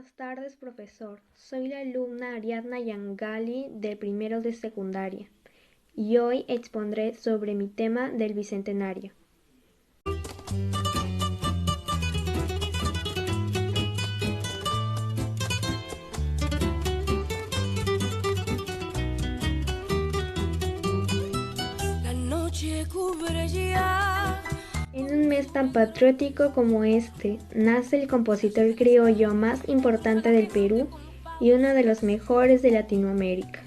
Buenas tardes, profesor. Soy la alumna Ariadna Yangali de primero de secundaria y hoy expondré sobre mi tema del Bicentenario. La noche cubre ya. En un mes tan patriótico como este, nace el compositor criollo más importante del Perú y uno de los mejores de Latinoamérica.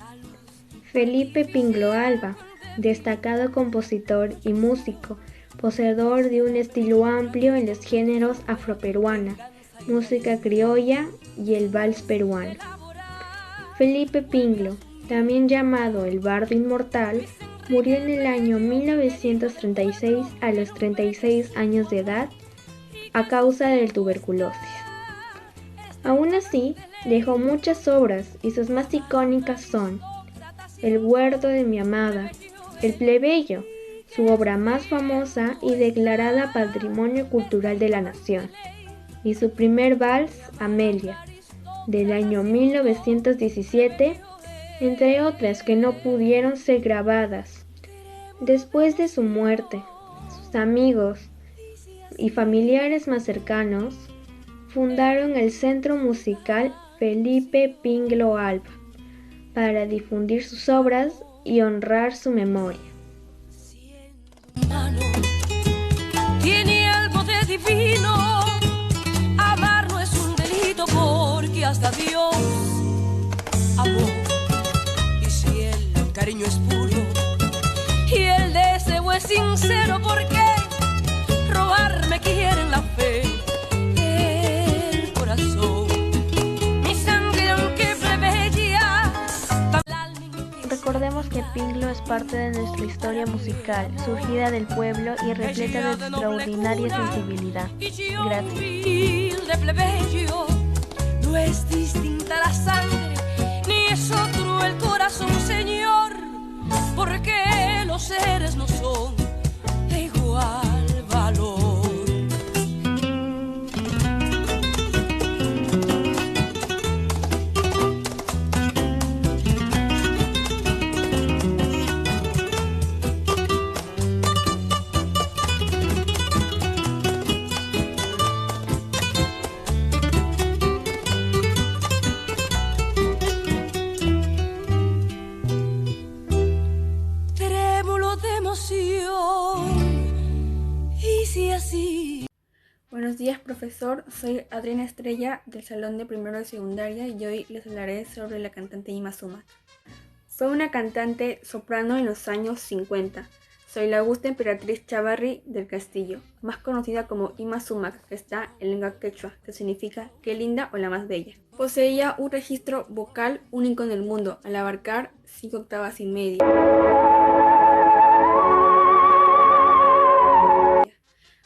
Felipe Pingló Alba, destacado compositor y músico, poseedor de un estilo amplio en los géneros afroperuana, música criolla y el vals peruano. Felipe Pingló, también llamado el Bardo Inmortal, murió en el año 1936 a los 36 años de edad a causa de tuberculosis. Aún así, dejó muchas obras y sus más icónicas son El huerto de mi amada, El plebeyo, su obra más famosa y declarada Patrimonio Cultural de la Nación, y su primer vals, Amelia, del año 1917, entre otras que no pudieron ser grabadas. Después de su muerte, sus amigos y familiares más cercanos fundaron el Centro Musical Felipe Pingló Alba para difundir sus obras y honrar su memoria. Tiene algo de divino. Amar no es un delito porque hasta Dios amó. Y si el cariño es puro y el deseo es sincero, ¿por qué robarme quieren la fe, el corazón? Mi sangre aunque plebeya. Recordemos que Pingló es parte de nuestra historia musical, surgida del pueblo y repleta de extraordinaria sensibilidad. Gracias. De plebeyo, no es distinta la sangre, ni es otro el corazón, Señor, porque los seres no son de igual valor. Buenos días, profesor. Soy Adriana Estrella del Salón de Primero de Secundaria y hoy les hablaré sobre la cantante Ima Sumac. Fue una cantante soprano en los años 50. Soy la Augusta Emperatriz Chavarri del Castillo, más conocida como Ima Sumac, que está en lengua quechua, que significa qué linda o la más bella. Poseía un registro vocal único en el mundo, al abarcar 5 octavas y media.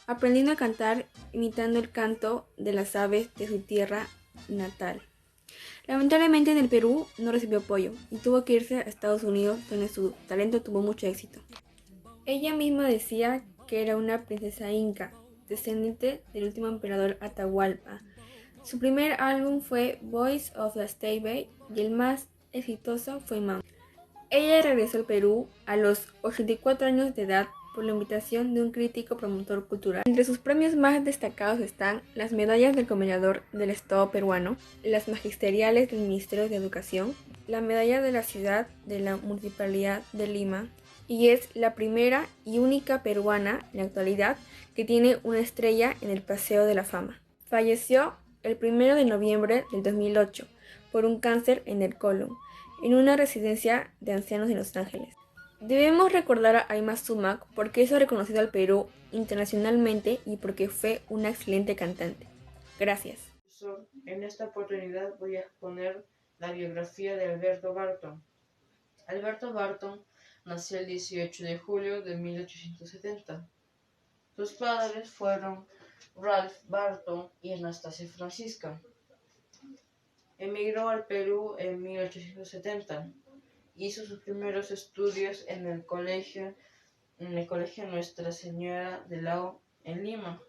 Aprendiendo a cantar imitando el canto de las aves de su tierra natal. Lamentablemente en el Perú no recibió apoyo y tuvo que irse a Estados Unidos, donde su talento tuvo mucho éxito. Ella misma decía que era una princesa inca, descendiente del último emperador Atahualpa. Su primer álbum fue Voice of the State Bay y el más exitoso fue Mama. Ella regresó al Perú a los 84 años de edad por la invitación de un crítico promotor cultural. Entre sus premios más destacados están las medallas del Comendador del Estado peruano, las magisteriales del Ministerio de Educación, la medalla de la ciudad de la Municipalidad de Lima, y es la primera y única peruana en la actualidad que tiene una estrella en el Paseo de la Fama. Falleció el 1 de noviembre del 2008 por un cáncer en el colon, en una residencia de ancianos en Los Ángeles. Debemos recordar a Ima Sumac porque hizo reconocido al Perú internacionalmente y porque fue una excelente cantante. Gracias. En esta oportunidad voy a exponer la biografía de Alberto Barton. Alberto Barton nació el 18 de julio de 1870. Sus padres fueron Ralph Barton y Anastasia Francisca. Emigró al Perú en 1870. Hizo sus primeros estudios en el colegio Nuestra Señora de Lao en Lima.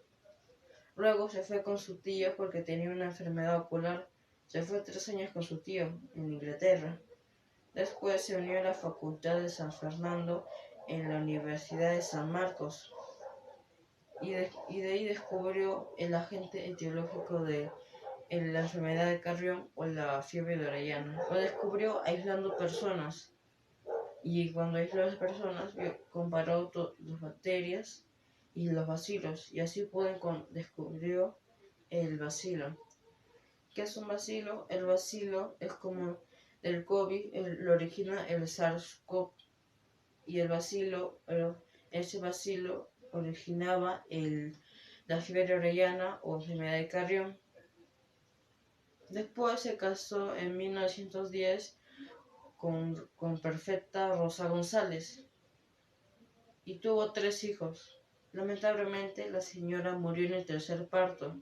Luego se fue con su tío porque tenía una enfermedad ocular Se fue 3 años con su tío en Inglaterra. Después se unió a la Facultad de San Fernando en la Universidad de San Marcos y de ahí descubrió el agente etiológico de la enfermedad de Carrión o la fiebre de Orellana. Lo descubrió aislando personas y cuando aisló a las personas comparó las bacterias y los bacilos y así descubrió el bacilo. ¿Qué es un bacilo? El bacilo es como el COVID, lo origina el SARS-CoV y ese bacilo originaba la fiebre orellana o enfermedad de Carrión. Después se casó en 1910 con Perfecta Rosa González y tuvo 3 hijos. Lamentablemente la señora murió en el tercer parto.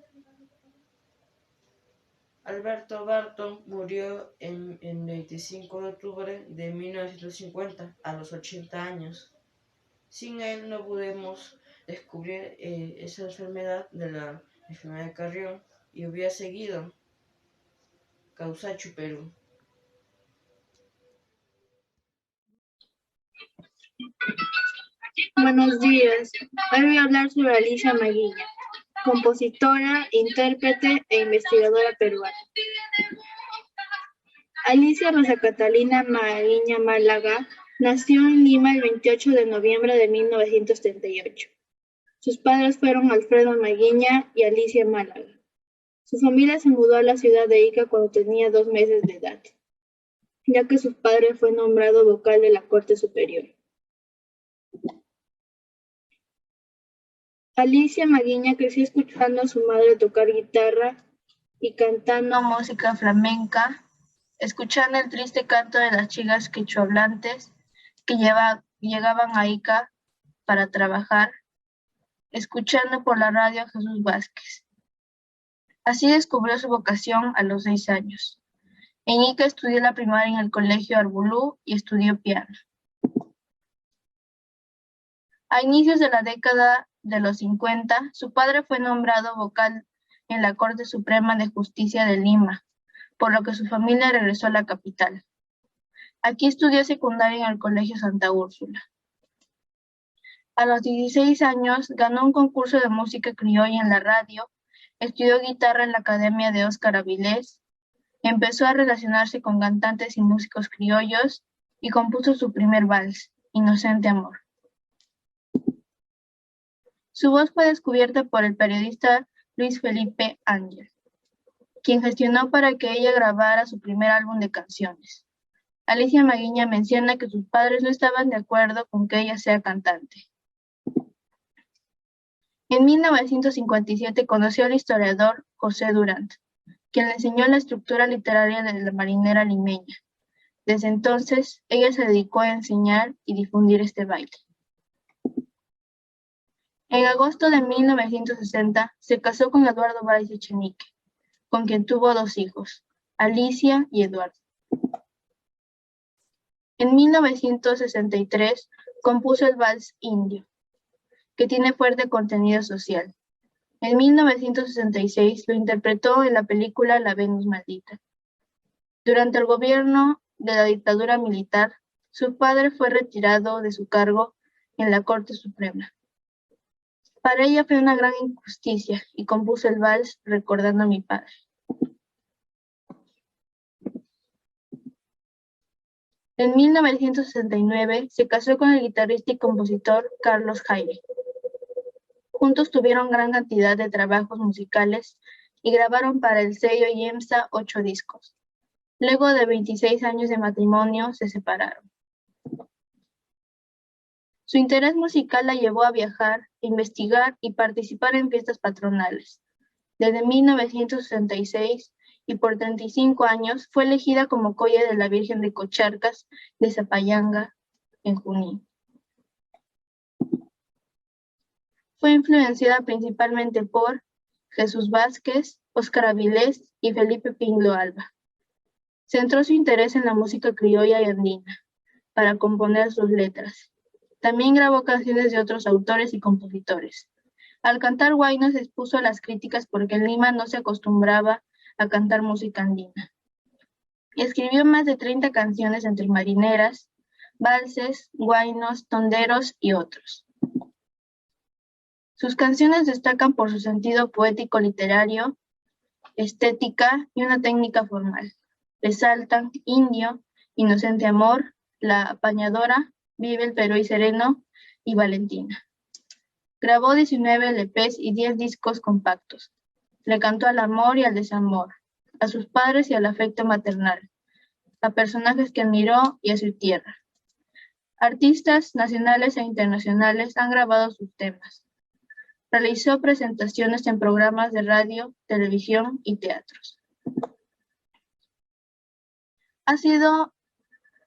Alberto Barton murió en 25 de octubre de 1950 a los 80 años. Sin él no pudimos descubrir esa enfermedad de la enfermedad de Carrión y hubiera seguido Causacho, Perú. Buenos días. Hoy voy a hablar sobre Alicia Maguiña, compositora, intérprete e investigadora peruana. Alicia Rosa Catalina Maguiña Málaga nació en Lima el 28 de noviembre de 1938. Sus padres fueron Alfredo Maguiña y Alicia Málaga. Su familia se mudó a la ciudad de Ica cuando tenía 2 meses de edad, ya que su padre fue nombrado vocal de la Corte Superior. Alicia Maguiña creció escuchando a su madre tocar guitarra y cantando música flamenca, escuchando el triste canto de las chicas quechohablantes que llegaban a Ica para trabajar, escuchando por la radio a Jesús Vázquez. Así descubrió su vocación a los 6 años. En Ica estudió la primaria en el Colegio Arbulú y estudió piano. A inicios de la década de los 50, su padre fue nombrado vocal en la Corte Suprema de Justicia de Lima, por lo que su familia regresó a la capital. Aquí estudió secundaria en el Colegio Santa Úrsula. A los 16 años ganó un concurso de música criolla en la radio, estudió guitarra en la Academia de Óscar Avilés, empezó a relacionarse con cantantes y músicos criollos y compuso su primer vals, Inocente Amor. Su voz fue descubierta por el periodista Luis Felipe Ángel, quien gestionó para que ella grabara su primer álbum de canciones. Alicia Maguiña menciona que sus padres no estaban de acuerdo con que ella sea cantante. En 1957 conoció al historiador José Durant, quien le enseñó la estructura literaria de la marinera limeña. Desde entonces, ella se dedicó a enseñar y difundir este baile. En agosto de 1960 se casó con Eduardo Valls Echenique, con quien tuvo 2 hijos, Alicia y Eduardo. En 1963 compuso el vals Indio, que tiene fuerte contenido social. En 1966 lo interpretó en la película La Venus Maldita. Durante el gobierno de la dictadura militar, su padre fue retirado de su cargo en la Corte Suprema. Para ella fue una gran injusticia y compuso el vals Recordando a mi padre. En 1969 se casó con el guitarrista y compositor Carlos Jaime. Juntos tuvieron gran cantidad de trabajos musicales y grabaron para el sello Yemsa 8 discos. Luego de 26 años de matrimonio se separaron. Su interés musical la llevó a viajar, investigar y participar en fiestas patronales. Desde 1966 y por 35 años fue elegida como coya de la Virgen de Cocharcas de Zapayanga en Junín. Fue influenciada principalmente por Jesús Vázquez, Óscar Avilés y Felipe Pingló Alba. Centró su interés en la música criolla y andina para componer sus letras. También grabó canciones de otros autores y compositores. Al cantar huaynos expuso las críticas porque en Lima no se acostumbraba a cantar música andina. Escribió más de 30 canciones entre marineras, valses, huaynos, tonderos y otros. Sus canciones destacan por su sentido poético literario, estética y una técnica formal. Resaltan Indio, Inocente Amor, La Apañadora, Vive el Perú y Sereno y Valentina. Grabó 19 LPs y 10 discos compactos. Le cantó al amor y al desamor, a sus padres y al afecto maternal, a personajes que admiró y a su tierra. Artistas nacionales e internacionales han grabado sus temas. Realizó presentaciones en programas de radio, televisión y teatros. Ha sido,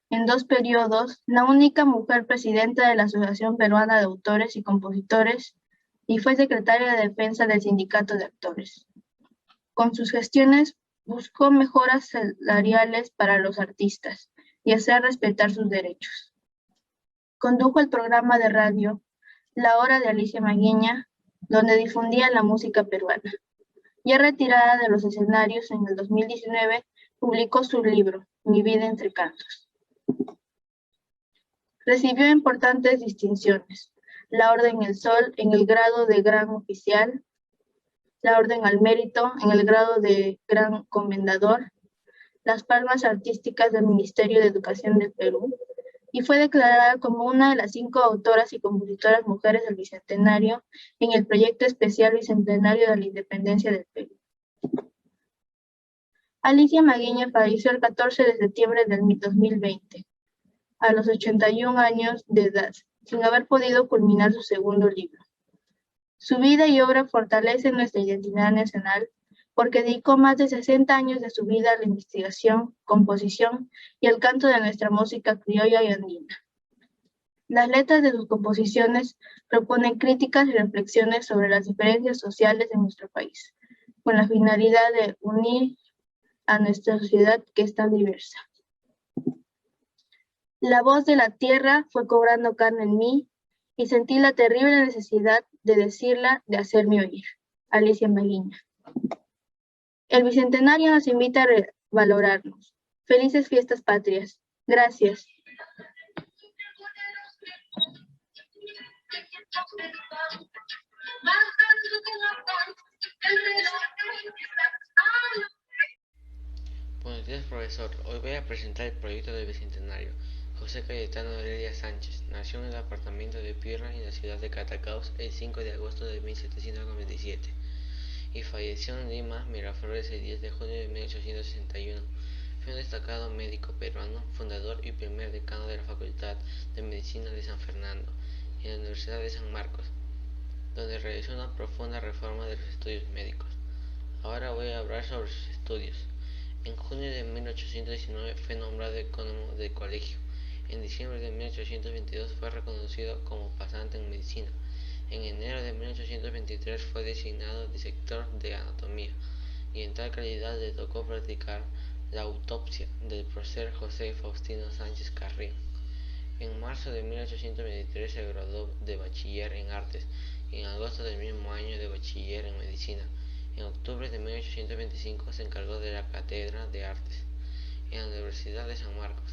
en 2 periodos, la única mujer presidenta de la Asociación Peruana de Autores y Compositores y fue secretaria de Defensa del Sindicato de Actores. Con sus gestiones buscó mejoras salariales para los artistas y hacer respetar sus derechos. Condujo el programa de radio La Hora de Alicia Maguiña, donde difundía la música peruana. Ya retirada de los escenarios en el 2019, publicó su libro, Mi vida entre cantos. Recibió importantes distinciones: la Orden El Sol en el grado de Gran Oficial, la Orden al Mérito en el grado de Gran Comendador, las Palmas Artísticas del Ministerio de Educación del Perú, y fue declarada como una de las 5 autoras y compositoras mujeres del Bicentenario en el Proyecto Especial Bicentenario de la Independencia del Perú. Alicia Maguiña falleció el 14 de septiembre del 2020, a los 81 años de edad, sin haber podido culminar su segundo libro. Su vida y obra fortalecen nuestra identidad nacional porque dedicó más de 60 años de su vida a la investigación, composición y el canto de nuestra música criolla y andina. Las letras de sus composiciones proponen críticas y reflexiones sobre las diferencias sociales de nuestro país, con la finalidad de unir a nuestra sociedad que es tan diversa. La voz de la tierra fue cobrando carne en mí y sentí la terrible necesidad de decirla, de hacerme oír. Alicia Maguiña. El Bicentenario nos invita a revalorarnos. Felices fiestas patrias. Gracias. Buenos días, profesor. Hoy voy a presentar el proyecto del Bicentenario. José Cayetano Heredia Sánchez nació en el departamento de Piura en la ciudad de Catacaos el 5 de agosto de 1797 y falleció en Lima, Miraflores, el 10 de junio de 1861. Fue un destacado médico peruano, fundador y primer decano de la Facultad de Medicina de San Fernando y en la Universidad de San Marcos, donde realizó una profunda reforma de los estudios médicos. Ahora voy a hablar sobre sus estudios. En junio de 1819 fue nombrado ecónomo del colegio. En diciembre de 1822 fue reconocido como pasante en medicina. En enero de 1823 fue designado disector de anatomía y en tal calidad le tocó practicar la autopsia del prócer José Faustino Sánchez Carrión. En marzo de 1823 se graduó de bachiller en artes y en agosto del mismo año de bachiller en medicina. En octubre de 1825 se encargó de la cátedra de artes en la Universidad de San Marcos,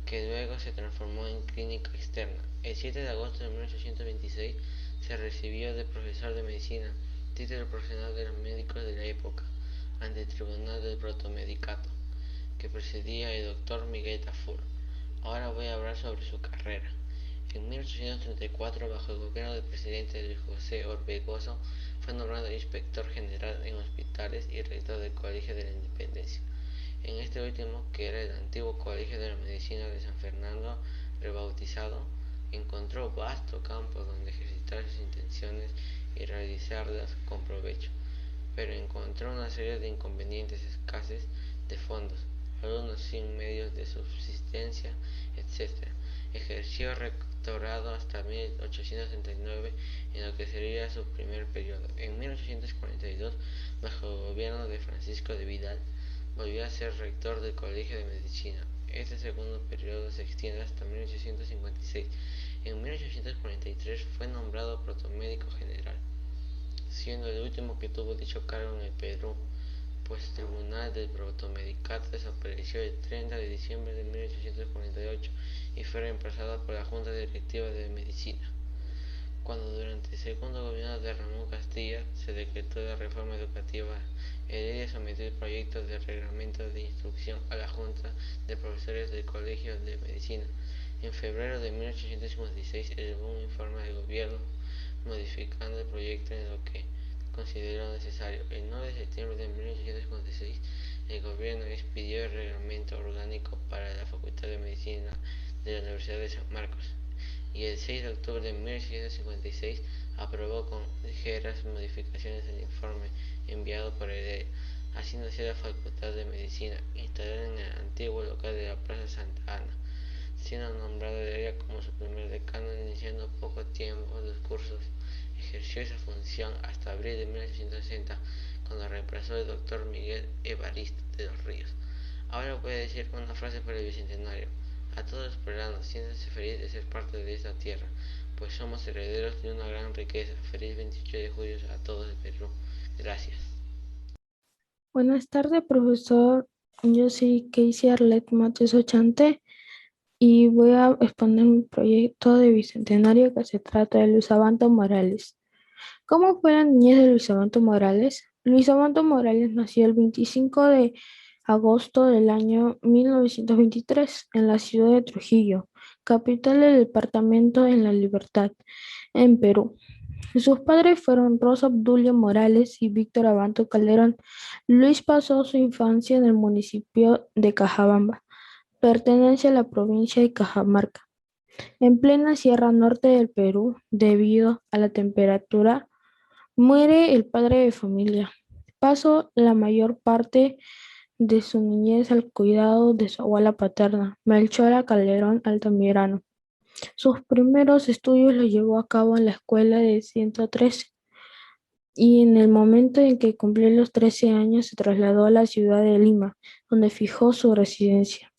que luego se transformó en clínica externa. El 7 de agosto de 1826 se recibió de profesor de medicina, título profesional de los médicos de la época, ante el Tribunal del Protomedicato, que presidía el doctor Miguel Tafur. Ahora voy a hablar sobre su carrera. En 1834, bajo el gobierno del presidente Luis José Orbegoso, fue nombrado inspector general en hospitales y rector del Colegio de la Independencia. En este último, que era el antiguo Colegio de la Medicina de San Fernando, rebautizado, encontró vasto campo donde ejercitar sus intenciones y realizarlas con provecho, pero encontró una serie de inconvenientes: escasez de fondos, alumnos sin medios de subsistencia, etc. Ejerció rectorado hasta 1839, en lo que sería su primer periodo. En 1842, bajo el gobierno de Francisco de Vidal, volvió a ser rector del Colegio de Medicina. Este segundo periodo se extiende hasta 1856. En 1843 fue nombrado protomédico general, siendo el último que tuvo dicho cargo en el Perú, pues el Tribunal del Protomedicato desapareció el 30 de diciembre de 1848 y fue reemplazado por la Junta Directiva de Medicina. Cuando durante el segundo gobierno de Ramón Castilla se decretó la reforma educativa, Heredia sometió el proyecto de reglamento de instrucción a la Junta de Profesores del Colegio de Medicina. En febrero de 1856 elevó un informe al gobierno modificando el proyecto en lo que consideró necesario. El 9 de septiembre de 1856 el gobierno expidió el reglamento orgánico para la Facultad de Medicina de la Universidad de San Marcos y el 6 de octubre de 1856 aprobó con ligeras modificaciones el informe enviado por Heredia, haciendo así la Facultad de Medicina instalada en el antiguo local de la Plaza Santa Ana, siendo nombrado Heredia como su primer decano, iniciando poco tiempo los cursos. Ejerció esa función hasta abril de 1860, cuando reemplazó al doctor Miguel Evaristo de los Ríos. Ahora voy a decir una frase para el Bicentenario. A todos los peruanos, siéntanse felices de ser parte de esta tierra, pues somos herederos de una gran riqueza. Feliz 28 de julio a todos del Perú. Gracias. Buenas tardes, profesor. Yo soy Casey Arlet Matos Ochante y voy a exponer mi proyecto de Bicentenario que se trata de Luis Abanto Morales. ¿Cómo fue la niñez de Luis Abanto Morales? Luis Abanto Morales nació el 25 de agosto del año 1923 en la ciudad de Trujillo, capital del departamento de La Libertad, en Perú. Sus padres fueron Rosa Obdulio Morales y Víctor Abanto Calderón. Luis pasó su infancia en el municipio de Cajabamba, pertenece a la provincia de Cajamarca, en plena Sierra Norte del Perú. Debido a la temperatura, muere el padre de familia. Pasó la mayor parte de su niñez al cuidado de su abuela paterna, Melchora Calderón Altamirano. Sus primeros estudios los llevó a cabo en la escuela de 113 y en el momento en que cumplió los 13 años se trasladó a la ciudad de Lima, donde fijó su residencia.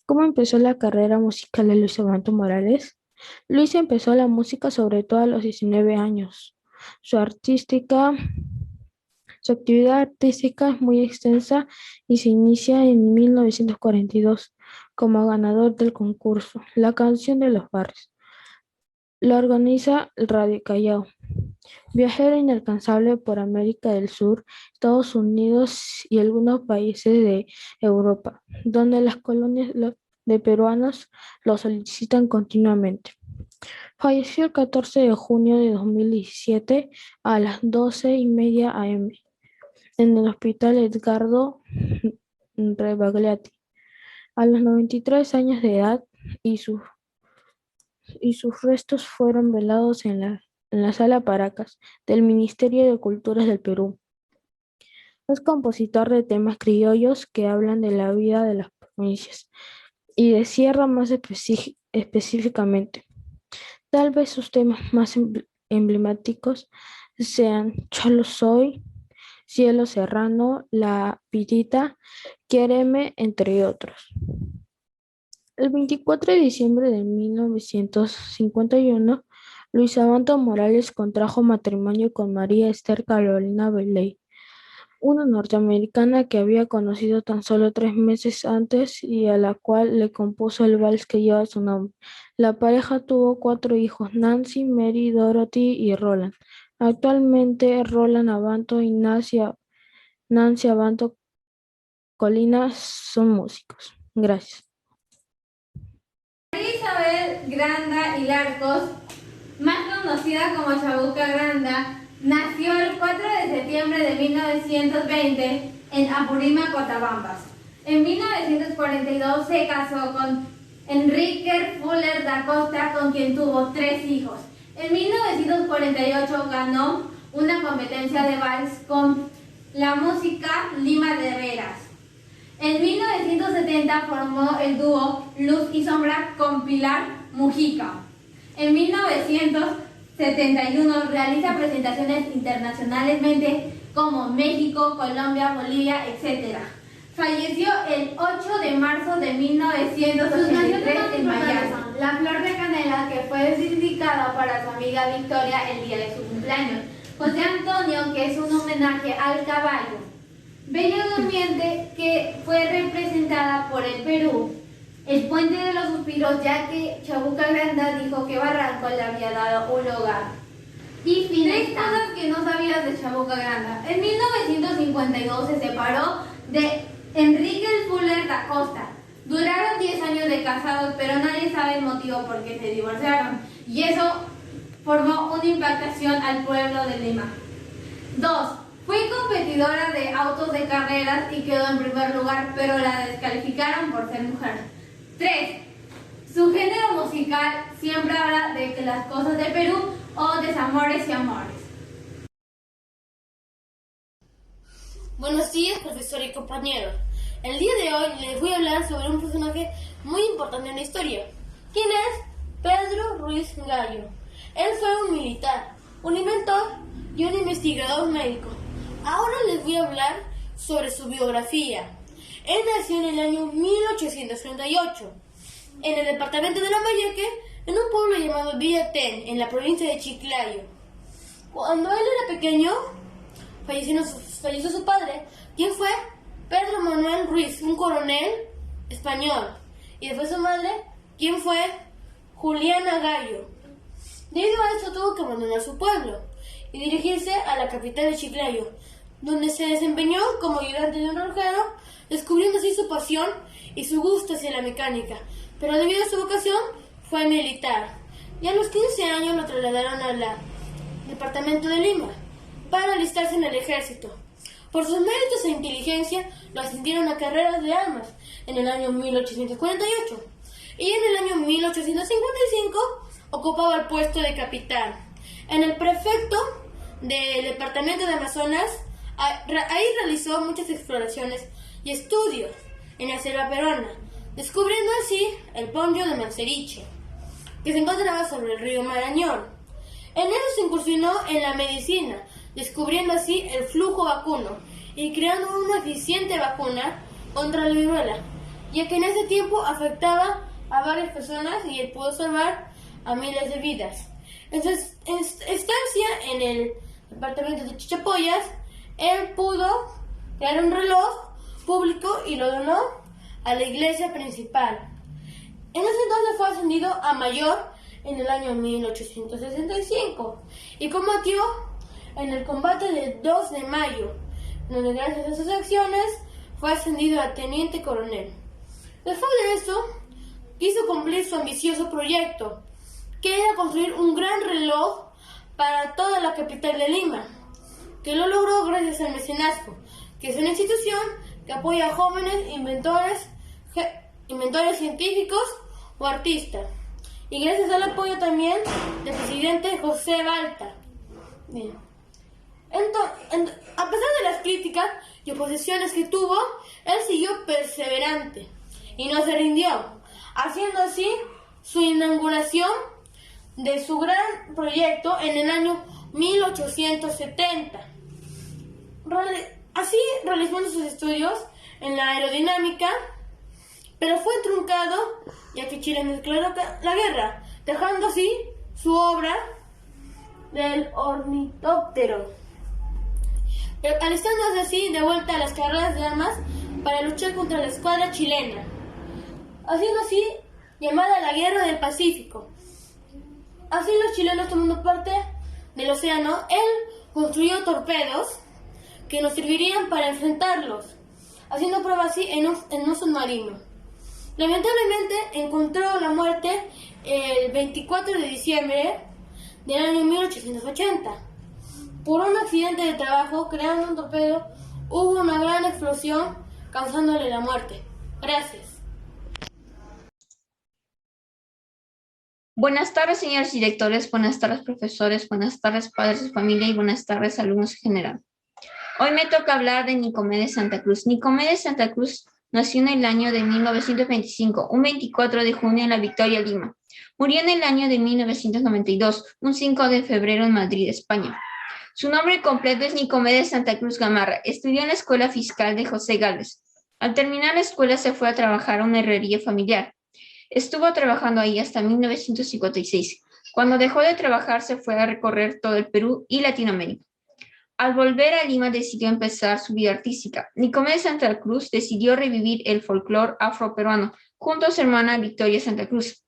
¿Cómo empezó la carrera musical de Luis Abanto Morales? Luis empezó la música sobre todo a los 19 años. Su actividad artística es muy extensa y se inicia en 1942 como ganador del concurso La Canción de los Barrios. La organiza Radio Callao. Viajero incansable por América del Sur, Estados Unidos y algunos países de Europa, donde las colonias de peruanos lo solicitan continuamente. Falleció el 14 de junio de 2017 a las 12:30 am en el Hospital Edgardo Rebagliati, a los 93 años de edad, y sus restos fueron velados en la Sala Paracas del Ministerio de Culturas del Perú. Es compositor de temas criollos que hablan de la vida de las provincias y de Sierra más específicamente. Tal vez sus temas más emblemáticos sean Cholo Soy, Cielo Serrano, La Pitita, Quiéreme, entre otros. El 24 de diciembre de 1951, Luis Abanto Morales contrajo matrimonio con María Esther Carolina Beley, una norteamericana que había conocido tan solo 3 meses antes y a la cual le compuso el vals que lleva su nombre. La pareja tuvo 4 hijos: Nancy, Mary, Dorothy y Roland. Actualmente Roland Abanto y Nancy Abanto Colinas son músicos. Gracias. María Isabel Granda y Larcos, más conocida como Chabuca Granda, nació el 4 de septiembre de 1920 en Apurímac, Cotabambas. En 1942 se casó con Enrique Fuller da Costa, con quien tuvo 3 hijos. En 1948 ganó una competencia de vals con la música Lima de Veras. En 1970 formó el dúo Luz y Sombra con Pilar Mujica. En 1971 realiza presentaciones internacionalmente como México, Colombia, Bolivia, etc. Falleció el 8 de marzo de 1983 en Miami. La flor de canela, que fue dedicada para su amiga Victoria el día de su cumpleaños. José Antonio, que es un homenaje al caballo. Bella Durmiente, que fue representada por el Perú. El puente de los suspiros, ya que Chabuca Granda dijo que Barranco le había dado un hogar. Y tres cosas que no sabías de Chabuca Granda. En 1952 se separó de Enrique el Fuller da Costa. Duraron 10 años de casados, pero nadie sabe el motivo por qué se divorciaron. Y eso formó una impactación al pueblo de Lima. 2. Fue competidora de autos de carreras y quedó en primer lugar, pero la descalificaron por ser mujer. 3. Su género musical siempre habla de que las cosas de Perú o desamores y amores. Buenos días, profesor y compañeros. El día de hoy les voy a hablar sobre un personaje muy importante en la historia. ¿Quién es? Pedro Ruiz Gallo. Él fue un militar, un inventor y un investigador médico. Ahora les voy a hablar sobre su biografía. Él nació en el año 1838, en el departamento de Lambayeque, en un pueblo llamado Villatén, en la provincia de Chiclayo. Cuando él era pequeño, falleció su padre, quien fue Pedro Manuel Ruiz, un coronel español, y después su madre, quien fue Juliana Gallo. Debido a esto tuvo que abandonar su pueblo y dirigirse a la capital de Chiclayo, donde se desempeñó como ayudante de un relojero, descubriendo así su pasión y su gusto hacia la mecánica, pero debido a su vocación fue militar, y a los 15 años lo trasladaron al departamento de Lima para alistarse en el ejército. Por sus méritos e inteligencia lo ascendieron a carreras de armas en el año 1848, y en el año 1855 ocupaba el puesto de capitán. En el prefecto del departamento de Amazonas, ahí realizó muchas exploraciones y estudios en la selva peruana, descubriendo así el poncho de Manseriche, que se encontraba sobre el río Marañón. En eso se incursionó en la medicina, descubriendo así el flujo vacuno y creando una eficiente vacuna contra la viruela, ya que en ese tiempo afectaba a varias personas y él pudo salvar a miles de vidas. En su estancia en el departamento de Chichapoyas, él pudo crear un reloj público y lo donó a la iglesia principal. En ese entonces fue ascendido a mayor en el año 1865 y combatió en el combate del 2 de mayo, donde gracias a sus acciones fue ascendido a teniente coronel. Después de esto, quiso cumplir su ambicioso proyecto, que era construir un gran reloj para toda la capital de Lima, que lo logró gracias al mecenazgo, que es una institución que apoya a jóvenes inventores científicos o artistas, y gracias al apoyo también del presidente José Balta. Bien. Entonces, a pesar de las críticas y oposiciones que tuvo, él siguió perseverante y no se rindió, haciendo así su inauguración de su gran proyecto en el año 1870. Así realizando sus estudios en la aerodinámica, pero fue truncado ya que Chile declaró la guerra, dejando así su obra del ornitóptero, alistándose así de vuelta a las carreras de armas para luchar contra la escuadra chilena, haciendo así llamada la Guerra del Pacífico. Así los chilenos tomando parte del océano, él construyó torpedos que nos servirían para enfrentarlos, haciendo prueba así en un submarino. Lamentablemente encontró la muerte el 24 de diciembre del año 1880. Por un accidente de trabajo creando un torpedo, hubo una gran explosión causándole la muerte. Gracias. Buenas tardes, señores directores, buenas tardes, profesores, buenas tardes, padres de familia y buenas tardes, alumnos en general. Hoy me toca hablar de Nicomedes Santa Cruz. Nicomedes Santa Cruz nació en el año de 1925, un 24 de junio en La Victoria, Lima. Murió en el año de 1992, un 5 de febrero en Madrid, España. Su nombre completo es Nicomedes Santa Cruz Gamarra. Estudió en la Escuela Fiscal de José Gálvez. Al terminar la escuela se fue a trabajar a una herrería familiar. Estuvo trabajando ahí hasta 1956. Cuando dejó de trabajar se fue a recorrer todo el Perú y Latinoamérica. Al volver a Lima decidió empezar su vida artística. Nicomedes Santa Cruz decidió revivir el folclore afroperuano junto a su hermana Victoria Santa Cruz.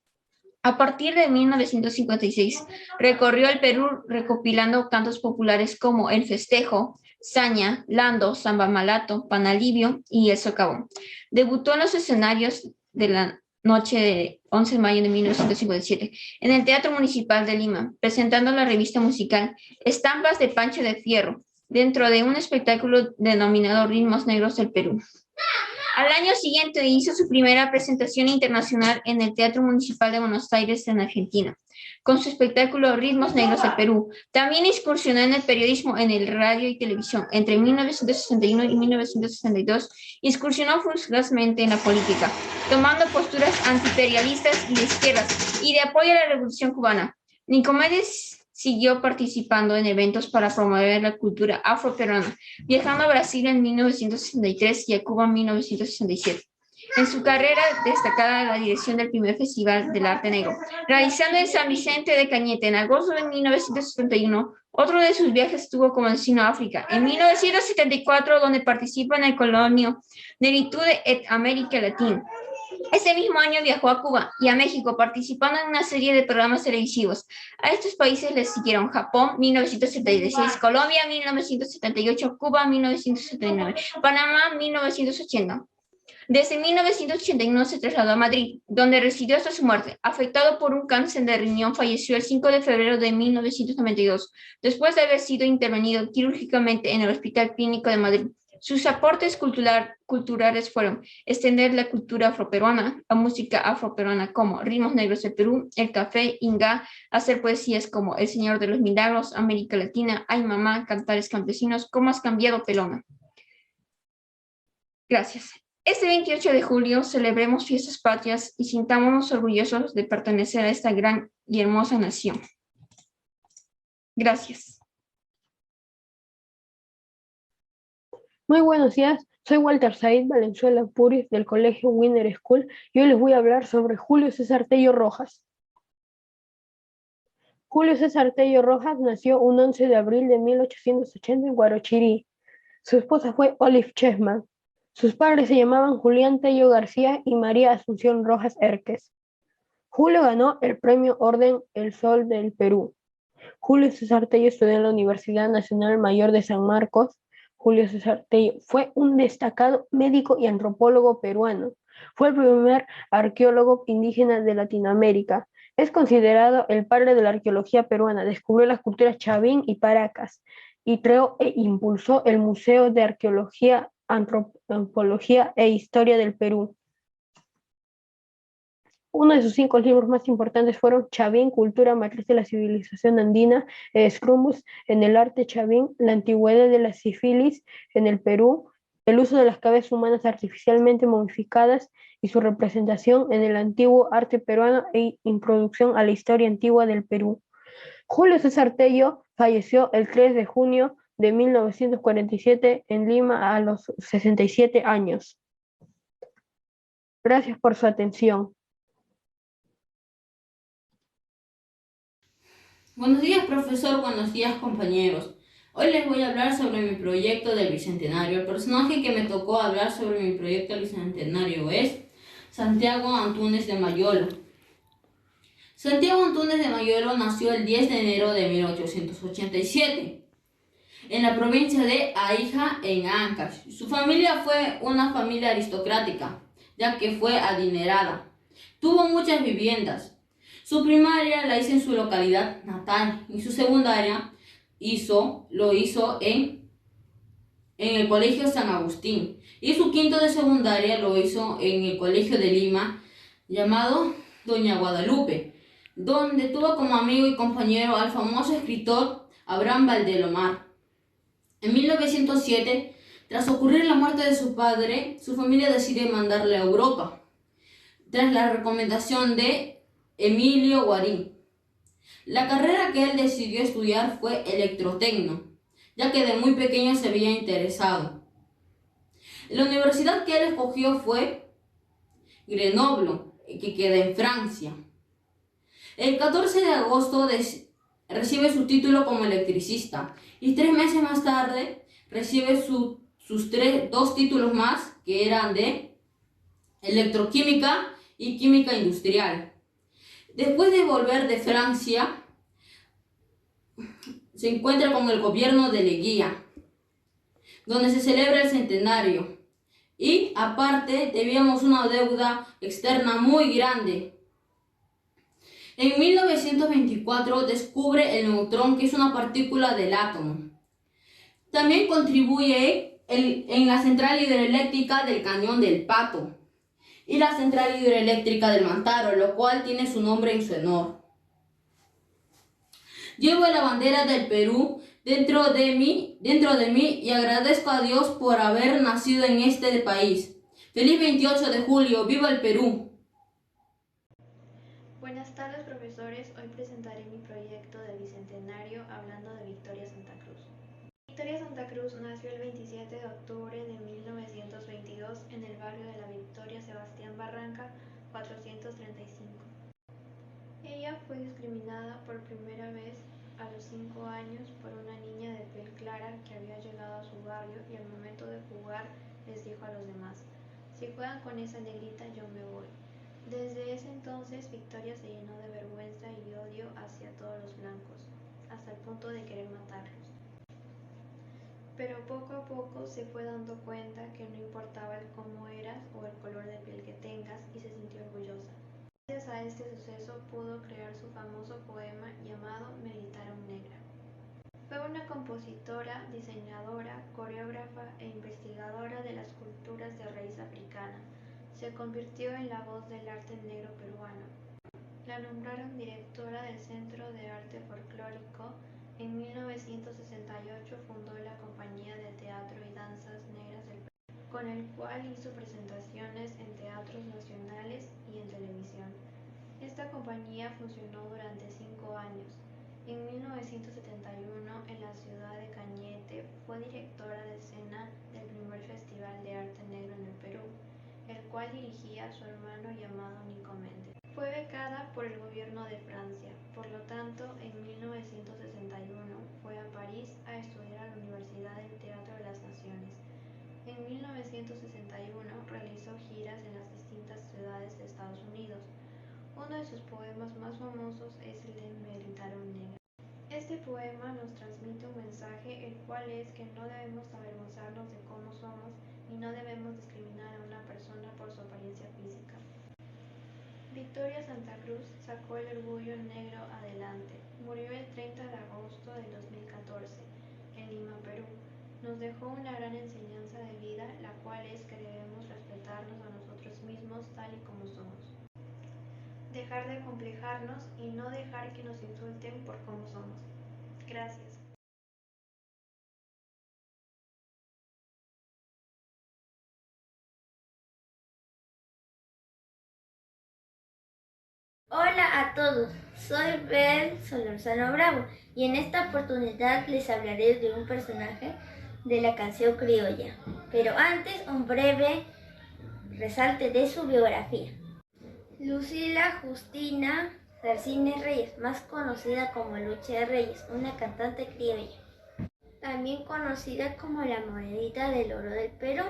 A partir de 1956, recorrió el Perú recopilando cantos populares como El Festejo, Saña, Lando, Samba Malato, Panalivio y El Socavón. Debutó en los escenarios de la noche de 11 de mayo de 1957 en el Teatro Municipal de Lima, presentando la revista musical Estampas de Pancho de Fierro, dentro de un espectáculo denominado Ritmos Negros del Perú. Al año siguiente hizo su primera presentación internacional en el Teatro Municipal de Buenos Aires, en Argentina, con su espectáculo Ritmos Negros del Perú. También incursionó en el periodismo, en el radio y televisión. Entre 1961 y 1962, incursionó fugazmente en la política, tomando posturas antiimperialistas y de izquierdas y de apoyo a la Revolución Cubana. Nicomedes siguió participando en eventos para promover la cultura afroperuana, viajando a Brasil en 1963 y a Cuba en 1967. En su carrera destacada la dirección del primer Festival del Arte Negro, realizando en San Vicente de Cañete en agosto de 1971. Otro de sus viajes tuvo como destino África, en 1974, donde participa en el colonio Neritude et América Latina. Ese mismo año viajó a Cuba y a México, participando en una serie de programas televisivos. A estos países les siguieron Japón, 1976, Colombia, 1978, Cuba, 1979, Panamá, 1980. Desde 1981 se trasladó a Madrid, donde residió hasta su muerte. Afectado por un cáncer de riñón, falleció el 5 de febrero de 1992, después de haber sido intervenido quirúrgicamente en el Hospital Clínico de Madrid. Sus aportes culturales fueron extender la cultura afroperuana, la música afroperuana como Ritmos Negros del Perú, el café, Ingá, hacer poesías como El Señor de los Milagros, América Latina, Ay Mamá, cantares campesinos, ¿Cómo has cambiado, Pelona? Gracias. Este 28 de julio celebremos fiestas patrias y sintámonos orgullosos de pertenecer a esta gran y hermosa nación. Gracias. Muy buenos días, soy Walter Said Valenzuela Puris del Colegio Winner School y hoy les voy a hablar sobre Julio César Tello Rojas. Julio César Tello Rojas nació un 11 de abril de 1880 en Guarochirí. Su esposa fue Olive Chessman. Sus padres se llamaban Julián Tello García y María Asunción Rojas Erques. Julio ganó el premio Orden El Sol del Perú. Julio César Tello estudió en la Universidad Nacional Mayor de San Marcos. Julio César Tello fue un destacado médico y antropólogo peruano. Fue el primer arqueólogo indígena de Latinoamérica. Es considerado el padre de la arqueología peruana. Descubrió las culturas Chavín y Paracas y creó e impulsó el Museo de Arqueología, Antropología e Historia del Perú. Uno de sus 5 libros más importantes fueron Chavín, Cultura Matriz de la Civilización Andina, Scrumbus en el Arte Chavín, La Antigüedad de la Sífilis en el Perú, el uso de las cabezas humanas artificialmente momificadas y su representación en el antiguo arte peruano e introducción a la historia antigua del Perú. Julio César Tello falleció el 3 de junio de 1947 en Lima a los 67 años. Gracias por su atención. Buenos días, profesor. Buenos días, compañeros. Hoy les voy a hablar sobre mi proyecto del Bicentenario. El personaje que me tocó hablar sobre mi proyecto del Bicentenario es Santiago Antúnez de Mayolo. Santiago Antúnez de Mayolo nació el 10 de enero de 1887 en la provincia de Aija, en Ancash. Su familia fue una familia aristocrática, ya que fue adinerada. Tuvo muchas viviendas. Su primaria la hizo en su localidad natal y su secundaria lo hizo en el Colegio San Agustín. Y su quinto de secundaria lo hizo en el Colegio de Lima, llamado Doña Guadalupe, donde tuvo como amigo y compañero al famoso escritor Abraham Valdelomar. En 1907, tras ocurrir la muerte de su padre, su familia decide mandarle a Europa, tras la recomendación de Emilio Guarín. La carrera que él decidió estudiar fue electrotecno, ya que de muy pequeño se había interesado. La universidad que él escogió fue Grenoble, que queda en Francia. El 14 de agosto recibe su título como electricista y 3 meses más tarde recibe sus dos títulos más, que eran de electroquímica y química industrial. Después de volver de Francia, se encuentra con el gobierno de Leguía, donde se celebra el centenario. Y aparte debíamos una deuda externa muy grande. En 1924 descubre el neutrón, que es una partícula del átomo. También contribuye en la central hidroeléctrica del Cañón del Pato y la central hidroeléctrica del Mantaro, lo cual tiene su nombre en su honor. Llevo la bandera del Perú dentro de mí y agradezco a Dios por haber nacido en este país. Feliz 28 de julio, ¡viva el Perú! Buenas tardes, profesores. Hoy presentaré mi proyecto de bicentenario hablando de Victoria Santa Cruz. Victoria Santa Cruz nació el 27 de octubre de 1922 en el barrio de la Victoria, Sebastián Barranca, 435. Ella fue discriminada por primera vez a los 5 años por una niña de piel clara que había llegado a su barrio y al momento de jugar les dijo a los demás: si juegan con esa negrita yo me voy. Desde ese entonces Victoria se llenó de vergüenza y odio hacia todos los blancos, hasta el punto de querer matarlos. Pero poco a poco se fue dando cuenta que no importaba el cómo eras o el color de piel que tengas, y se sintió orgullosa. Gracias a este suceso pudo crear su famoso poema llamado Meditarum Negra. Fue una compositora, diseñadora, coreógrafa e investigadora de las culturas de raíz africana. Se convirtió en la voz del arte negro peruano. La nombraron directora del Centro de Arte Folclórico. En 1968 fundó la Compañía de Teatro y Danzas Negras del Perú, con el cual hizo presentaciones en teatros nacionales y en televisión. Esta compañía funcionó durante 5 años. En 1971, en la ciudad de Cañete, fue directora de escena del primer Festival de Arte Negro en el Perú, el cual dirigía a su hermano llamado Nico Méndez. Fue becada por el gobierno de Francia, por lo tanto, en 1961 fue a París a estudiar a la Universidad del Teatro de las Naciones. En 1961 realizó giras en las distintas ciudades de Estados Unidos. Uno de sus poemas más famosos es el de Meditarum Negra. Este poema nos transmite un mensaje, el cual es que no debemos avergonzarnos de cómo somos y no debemos discriminar a una persona por su apariencia física. Victoria Santa Cruz sacó el orgullo negro adelante. Murió el 30 de agosto del 2014 en Lima, Perú. Nos dejó una gran enseñanza de vida, la cual es que debemos respetarnos a nosotros mismos tal y como somos. Dejar de complejarnos y no dejar que nos insulten por cómo somos. Gracias. Hola a todos, soy Bel Solorzano Bravo y en esta oportunidad les hablaré de un personaje de la canción criolla. Pero antes, un breve resalte de su biografía. Lucila Justina Cercines Reyes, más conocida como Lucha Reyes, una cantante criolla, también conocida como la Monedita del Oro del Perú.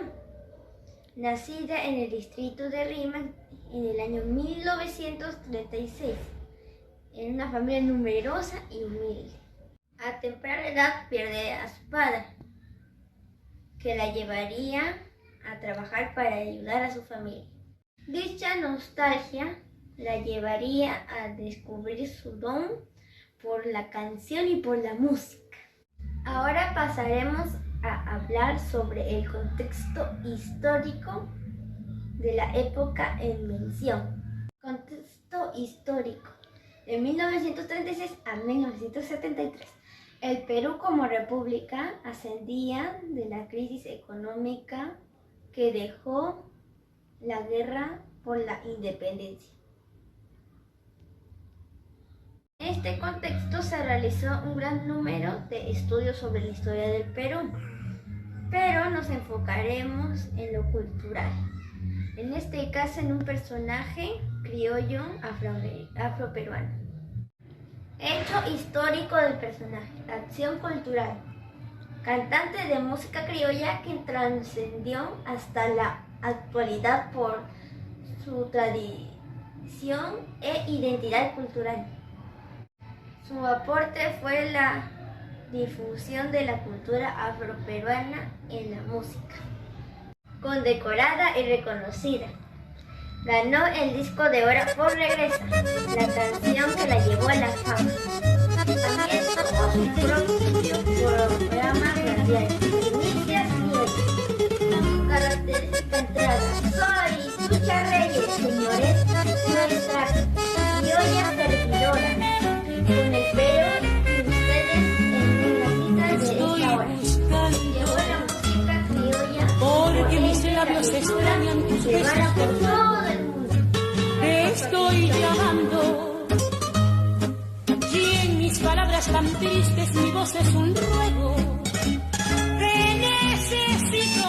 Nacida en el distrito de Lima en el año 1936, en una familia numerosa y humilde. A temprana edad pierde a su padre, que la llevaría a trabajar para ayudar a su familia. Dicha nostalgia la llevaría a descubrir su don por la canción y por la música. Ahora pasaremos a hablar sobre el contexto histórico de la época en mención. Contexto histórico. De 1936 a 1973. El Perú como república ascendía de la crisis económica que dejó la guerra por la independencia. En este contexto se realizó un gran número de estudios sobre la historia del Perú, pero nos enfocaremos en lo cultural. En este caso en un personaje criollo afroperuano. Hecho histórico del personaje, acción cultural. Cantante de música criolla que trascendió hasta la actualidad por su tradición e identidad cultural. Su aporte fue la difusión de la cultura afroperuana en la música. Condecorada y reconocida. Ganó el disco de oro por Regresa, la canción que la llevó a la fama. También tuvo su propio programa radial, Primicias Criollas. Su característica entrada: soy Chucha Reyes, señores, nuestra criolla servidora. Con espero que ustedes en una cita de esta hora. Llevó la música criolla porque mis labios extrañan tus besos por todo el mundo. Te estoy llamando y en mis palabras tan tristes mi voz es un ruego. Te necesito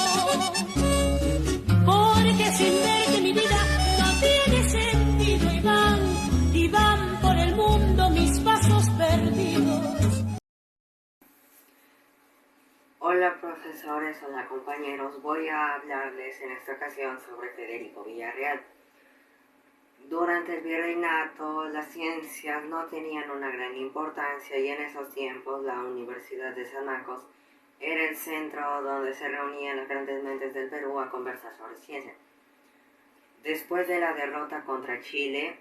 porque sin verte mi vida no tiene sentido y van por el mundo mis pasos perdidos. Hola profesores, hola compañeros, voy a hablarles en esta ocasión sobre Federico Villarreal. Durante el virreinato las ciencias no tenían una gran importancia y en esos tiempos la Universidad de San Marcos era el centro donde se reunían las grandes mentes del Perú a conversar sobre ciencia. Después de la derrota contra Chile,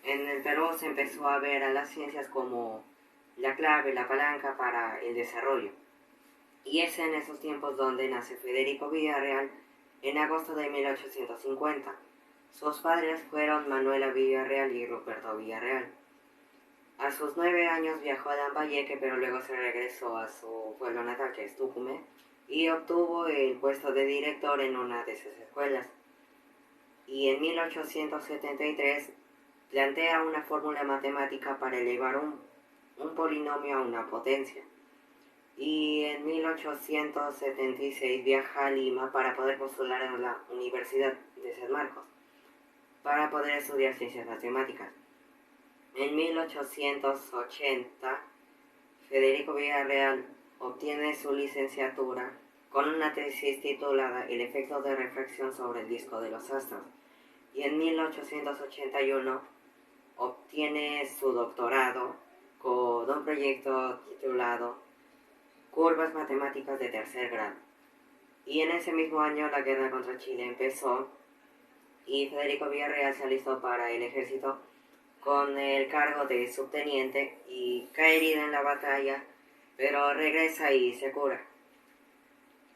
en el Perú se empezó a ver a las ciencias como la clave, la palanca para el desarrollo. Y es en esos tiempos donde nace Federico Villarreal en agosto de 1850. Sus padres fueron Manuela Villarreal y Ruperto Villarreal. A sus 9 años viajó a Lambayeque, pero luego se regresó a su pueblo natal, que es Tucumán, y obtuvo el puesto de director en una de esas escuelas. Y en 1873 plantea una fórmula matemática para elevar un polinomio a una potencia. Y en 1876 viaja a Lima para poder postular a la Universidad de San Marcos, para poder estudiar ciencias matemáticas. En 1880, Federico Villarreal obtiene su licenciatura con una tesis titulada El efecto de refracción sobre el disco de los astros. Y en 1881 obtiene su doctorado con un proyecto titulado Curvas matemáticas de tercer grado. Y en ese mismo año la guerra contra Chile empezó y Federico Villarreal se alistó para el ejército con el cargo de subteniente y cae herido en la batalla, pero regresa y se cura.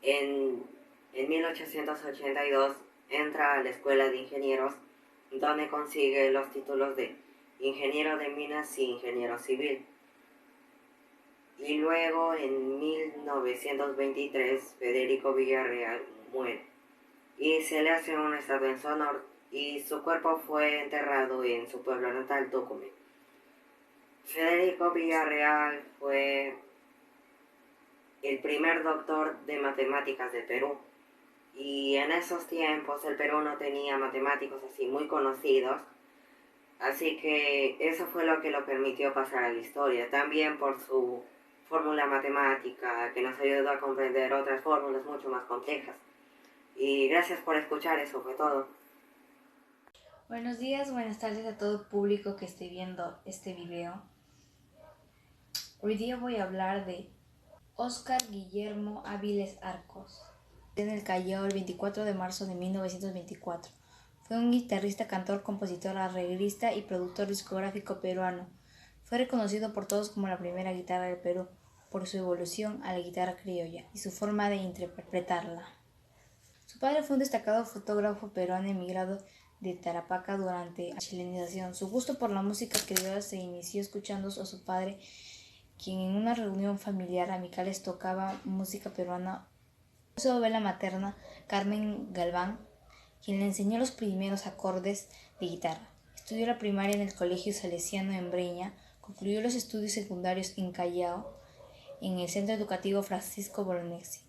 En 1882 entra a la Escuela de Ingenieros, donde consigue los títulos de Ingeniero de Minas y Ingeniero Civil. Y luego, en 1923, Federico Villarreal muere y se le hace una estatua en su honor y su cuerpo fue enterrado en su pueblo natal, Tucumán. Federico Villarreal fue el primer doctor de matemáticas del Perú. Y en esos tiempos el Perú no tenía matemáticos así muy conocidos, así que eso fue lo que lo permitió pasar a la historia. También por su fórmula matemática que nos ayudó a comprender otras fórmulas mucho más complejas. Y gracias por escuchar, eso fue todo. Buenos días, buenas tardes a todo el público que esté viendo este video. Hoy día voy a hablar de Óscar Guillermo Áviles Arcos. En el Callao el 24 de marzo de 1924. Fue un guitarrista, cantor, compositor, arreglista y productor discográfico peruano. Fue reconocido por todos como la primera guitarra del Perú, por su evolución a la guitarra criolla y su forma de interpretarla. Su padre fue un destacado fotógrafo peruano emigrado de Tarapacá durante la chilenización. Su gusto por la música criolla se inició escuchando a su padre, quien en una reunión familiar amicales tocaba música peruana. Su abuela materna, Carmen Galván, quien le enseñó los primeros acordes de guitarra. Estudió la primaria en el Colegio Salesiano en Breña, concluyó los estudios secundarios en Callao, en el Centro Educativo Francisco Bolognesi,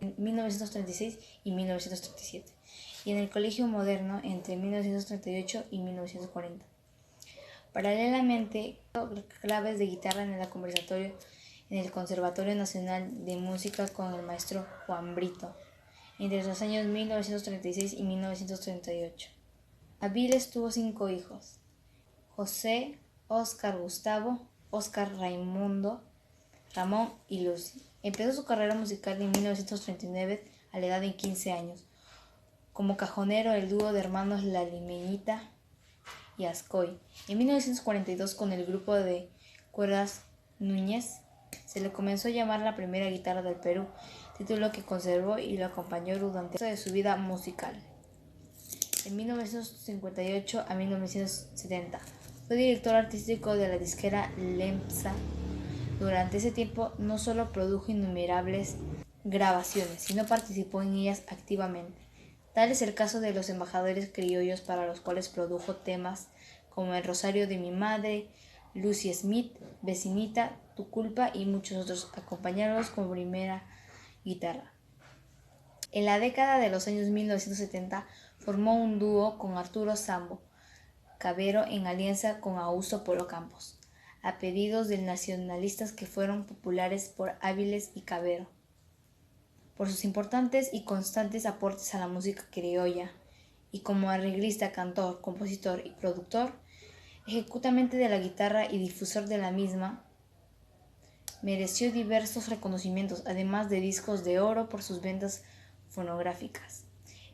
en 1936 y 1937, y en el Colegio Moderno entre 1938 y 1940. Paralelamente, claves de guitarra en el Conservatorio Nacional de Música con el maestro Juan Brito, entre los años 1936 y 1938. Aviles tuvo 5 hijos: José, Óscar Gustavo, Óscar Raimundo, Ramón y Lucy. Empezó su carrera musical en 1939 a la edad de 15 años, como cajonero del dúo de hermanos La Limeñita y Ascoy. En 1942, con el grupo de cuerdas Núñez, se le comenzó a llamar la primera guitarra del Perú, título que conservó y lo acompañó durante el resto de su vida musical. En 1958 a 1970 fue director artístico de la disquera Lemsa. Durante ese tiempo no solo produjo innumerables grabaciones, sino participó en ellas activamente. Tal es el caso de los embajadores criollos, para los cuales produjo temas como El Rosario de mi Madre, Lucy Smith, Vecinita, Tu Culpa y muchos otros, acompañándolos con primera guitarra. En la década de los años 1970 formó un dúo con Arturo Sambo Cabero en alianza con Augusto Polo Campos, a pedidos de nacionalistas que fueron populares por Aviles y Cabero, por sus importantes y constantes aportes a la música criolla, y como arreglista, cantor, compositor y productor, ejecutante de la guitarra y difusor de la misma, mereció diversos reconocimientos, además de discos de oro por sus ventas fonográficas.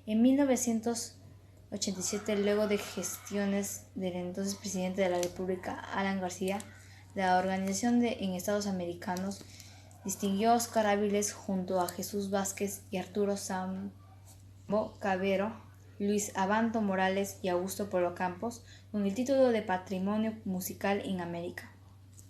En 1987, luego de gestiones del entonces presidente de la República, Alan García, la Organización en Estados Americanos distinguió a Óscar Aviles junto a Jesús Vázquez y Arturo Sambo Cabero, Luis Abanto Morales y Augusto Polo Campos con el título de Patrimonio Musical en América.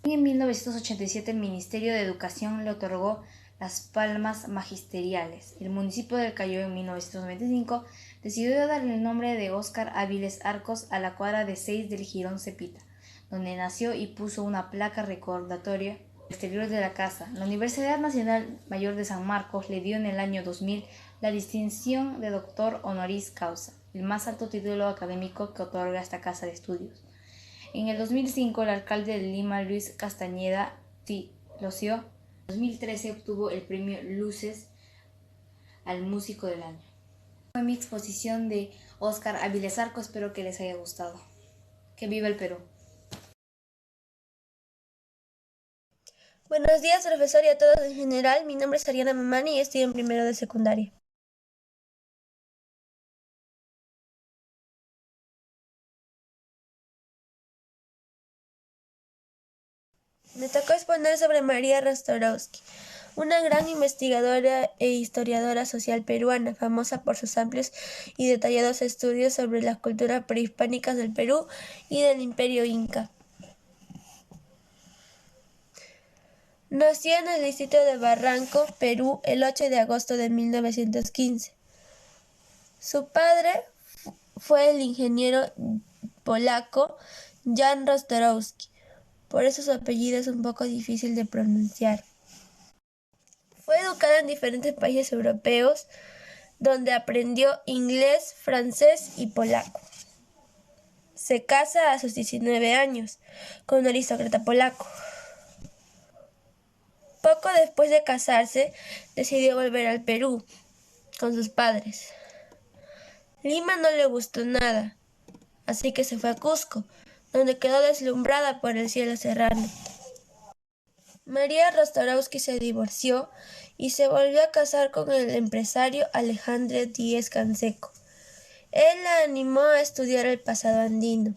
En 1987 el Ministerio de Educación le otorgó las palmas magisteriales. El municipio del Callao en 1995 decidió darle el nombre de Óscar Aviles Arcos a la cuadra de 6 del Jirón Cepita, donde nació, y puso una placa recordatoria al exterior de la casa. La Universidad Nacional Mayor de San Marcos le dio en el año 2000 la distinción de doctor honoris causa, el más alto título académico que otorga esta casa de estudios. En el 2005, el alcalde de Lima, Luis Castañeda Loció, en 2013 obtuvo el premio Luces al Músico del Año. Fue mi exposición de Óscar Aviles Arcos, espero que les haya gustado. ¡Que viva el Perú! Buenos días, profesor, y a todos en general. Mi nombre es Ariana Mamani y estoy en primero de secundaria. Me tocó exponer sobre María Rostorowski, una gran investigadora e historiadora social peruana, famosa por sus amplios y detallados estudios sobre las culturas prehispánicas del Perú y del Imperio Inca. Nació en el distrito de Barranco, Perú, el 8 de agosto de 1915. Su padre fue el ingeniero polaco Jan Rostorowski, por eso su apellido es un poco difícil de pronunciar. Fue educada en diferentes países europeos, donde aprendió inglés, francés y polaco. Se casa a sus 19 años con un aristócrata polaco. Poco después de casarse, decidió volver al Perú con sus padres. Lima no le gustó nada, así que se fue a Cusco, donde quedó deslumbrada por el cielo serrano. María Rostorowski se divorció y se volvió a casar con el empresario Alejandro Díez Canseco. Él la animó a estudiar el pasado andino.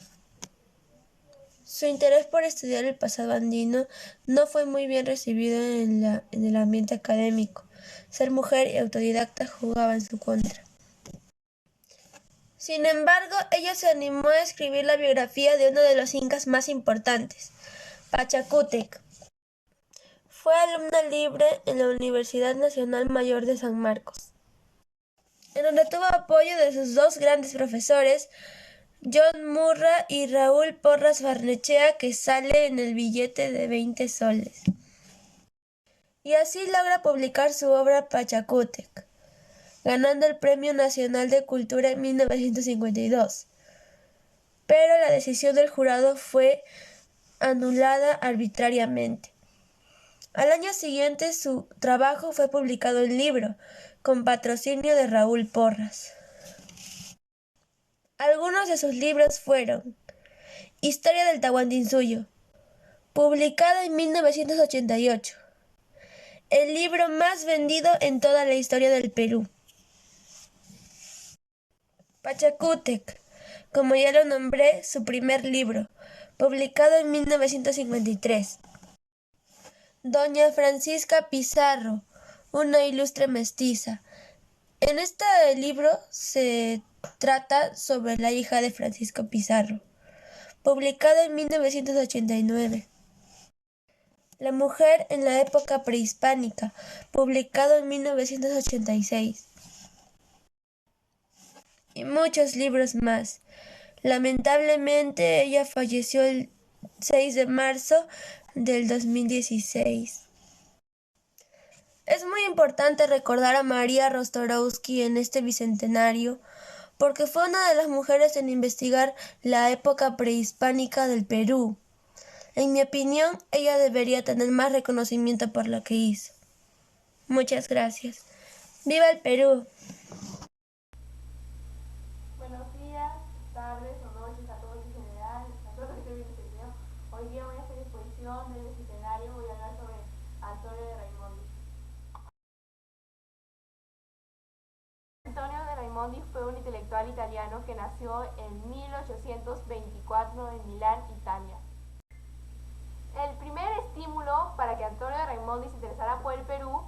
Su interés por estudiar el pasado andino no fue muy bien recibido en el ambiente académico. Ser mujer y autodidacta jugaba en su contra. Sin embargo, ella se animó a escribir la biografía de uno de los incas más importantes, Pachacútec. Fue alumna libre en la Universidad Nacional Mayor de San Marcos, en donde tuvo apoyo de sus dos grandes profesores, John Murra y Raúl Porras Barnechea, que sale en el billete de 20 soles. Y así logra publicar su obra Pachacútec, ganando el Premio Nacional de Cultura en 1952. pero la decisión del jurado fue anulada arbitrariamente. Al año siguiente su trabajo fue publicado en libro, con patrocinio de Raúl Porras. Algunos de sus libros fueron Historia del Tahuantinsuyo, publicado en 1988, el libro más vendido en toda la historia del Perú. Pachacútec, como ya lo nombré, su primer libro, publicado en 1953. Doña Francisca Pizarro, una ilustre mestiza. En este libro se trata sobre la hija de Francisco Pizarro, publicado en 1989. La mujer en la época prehispánica, publicado en 1986. Y muchos libros más. Lamentablemente ella falleció el 6 de marzo del 2016. Es muy importante recordar a María Rostorowski en este bicentenario porque fue una de las mujeres en investigar la época prehispánica del Perú. En mi opinión, ella debería tener más reconocimiento por lo que hizo. Muchas gracias. ¡Viva el Perú! Buenos días, tardes o noches a todos en general. Espero que estén bien este video. Hoy día voy a hacer exposición del bicentenario. Voy a hablar sobre Antonio de Raimondi. Antonio de Raimondi fue un intelectual italiano que nació en 1824 en Milán, Italia. El primer estímulo para que Antonio de Raimondi se interesara por el Perú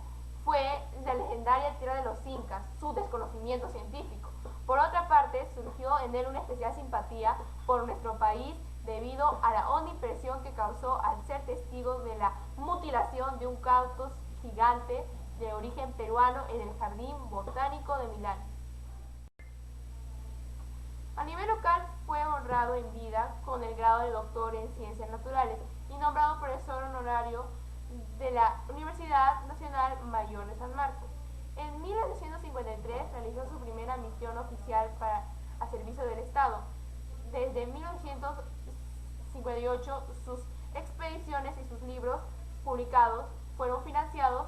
fue la legendaria tierra de los incas, su desconocimiento científico. Por otra parte, surgió en él una especial simpatía por nuestro país debido a la honda impresión que causó al ser testigo de la mutilación de un cactus gigante de origen peruano en el Jardín Botánico de Milán. A nivel local fue honrado en vida con el grado de doctor en Ciencias Naturales y nombrado profesor honorario de la Universidad Nacional Mayor de San Marcos. En 1953 realizó su primera misión oficial a servicio del Estado. Desde 1958 sus expediciones y sus libros publicados fueron financiados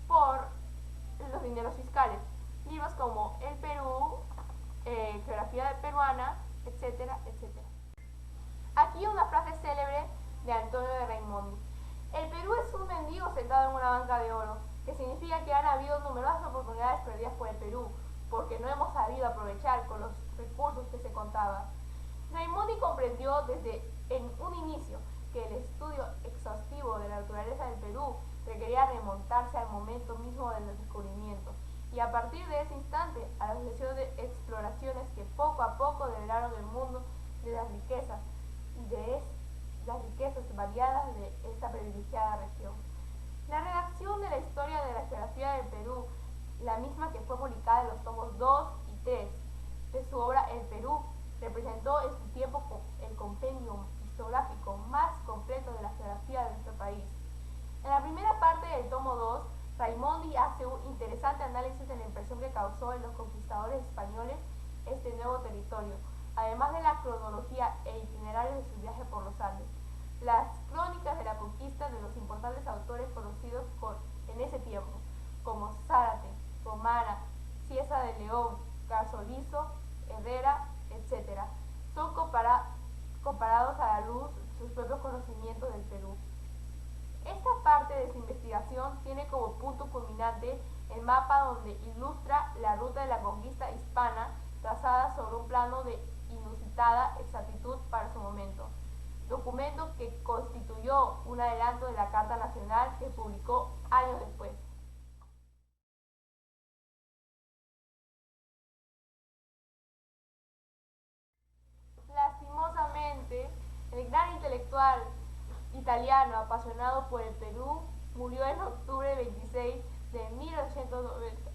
por los dineros fiscales. Libros como El Perú, Geografía peruana, etcétera, etcétera. Aquí una frase célebre de Antonio de Raimondi. El Perú es un mendigo sentado en una banca de oro, que significa que han habido numerosas oportunidades perdidas por el Perú, porque no hemos sabido aprovechar con los recursos que se contaban. Raimondi comprendió desde un inicio que el estudio exhaustivo de la naturaleza del Perú requería remontarse al momento mismo del descubrimiento, y a partir de ese instante a la sucesión de exploraciones que poco a poco develaron el mundo de las riquezas variadas de esta privilegiada región. La redacción de la historia de la geografía del Perú, la misma que fue publicada en los tomos 2 y 3 de su obra El Perú, representó en su tiempo el compendio historiográfico más completo de la geografía de nuestro país. En la primera parte del tomo 2, Raimondi hace un interesante análisis de la impresión que causó en los conquistadores españoles este nuevo territorio, además de la cronología e itinerario de su viaje por los Andes. Las crónicas de la conquista de los importantes autores conocidos en ese tiempo, como Zárate, Gomara, Cieza de León, Garzolizo, Herrera, etc., son comparados a la luz de sus propios conocimientos del Perú. Esta parte de su investigación tiene como punto culminante el mapa donde ilustra la ruta de la conquista hispana trazada sobre un plano de inusitada exactitud para su momento, documento que constituyó un adelanto de la Carta Nacional que publicó años después. Lastimosamente, el gran intelectual italiano apasionado por el Perú murió en octubre 26 de 1890